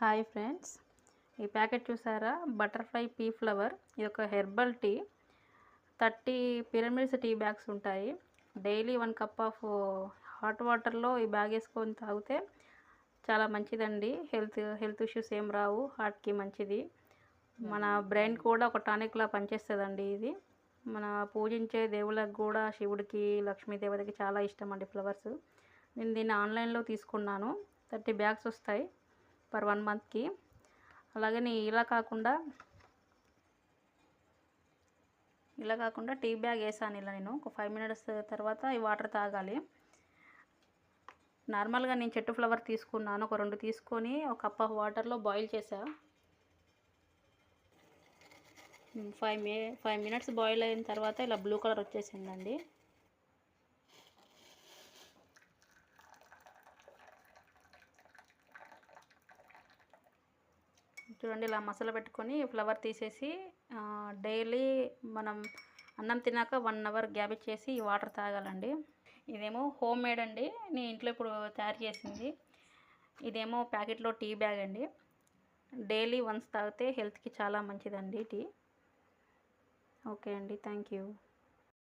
Hi friends, ఈ packet చూసారా? Butterfly pea flower. ఇది ఒక herbal tea. 30 pyramids tea bags ఉంటాయి. డైలీ 1 కప్ ఆఫ్ హాట్ వాటర్లో ఈ బ్యాగ్ వేసుకొని తాగితే చాలా మంచిదండి. హెల్త్ ఇష్యూస్ ఏం రావు. హార్ట్కి మంచిది. మన బ్రెయిన్ కూడా ఒక టానిక్లా పనిచేస్తుందండి. ఇది మన పూజించే దేవుళ్ళకి కూడా, శివుడికి, లక్ష్మీదేవతకి చాలా ఇష్టం అండి ఫ్లవర్స్. నేను దీన్ని ఆన్లైన్లో తీసుకున్నాను. 30 బ్యాగ్స్ వస్తాయి పర్ 1 మంత్కి. అలాగే ఇలా కాకుండా టీ బ్యాగ్ వేసాను. ఇలా నేను ఒక 5 మినిట్స్ తర్వాత ఈ వాటర్ తాగాలి. నార్మల్గా నేను చెట్టు ఫ్లవర్ తీసుకున్నాను. ఒక 2 తీసుకొని ఒక కప్ ఆఫ్ వాటర్లో బాయిల్ చేసా. 5 మినిట్స్ బాయిల్ అయిన తర్వాత ఇలా బ్లూ కలర్ వచ్చేసిందండి. చూడండి, ఇలా మసాలా పెట్టుకొని ఫ్లవర్ తీసేసి డైలీ మనం అన్నం తిన్నాక 1 అవర్ గ్యాప్ ఇచ్చేసి ఈ వాటర్ తాగాలండి. ఇదేమో హోమ్ మేడ్ అండి, నేను ఇంట్లో ఇప్పుడు తయారు చేసింది. ఇదేమో ప్యాకెట్లో టీ బ్యాగ్ అండి. డైలీ వన్స్ తాగితే హెల్త్కి చాలా మంచిదండి టీ. ఓకే అండి, థ్యాంక్ యూ.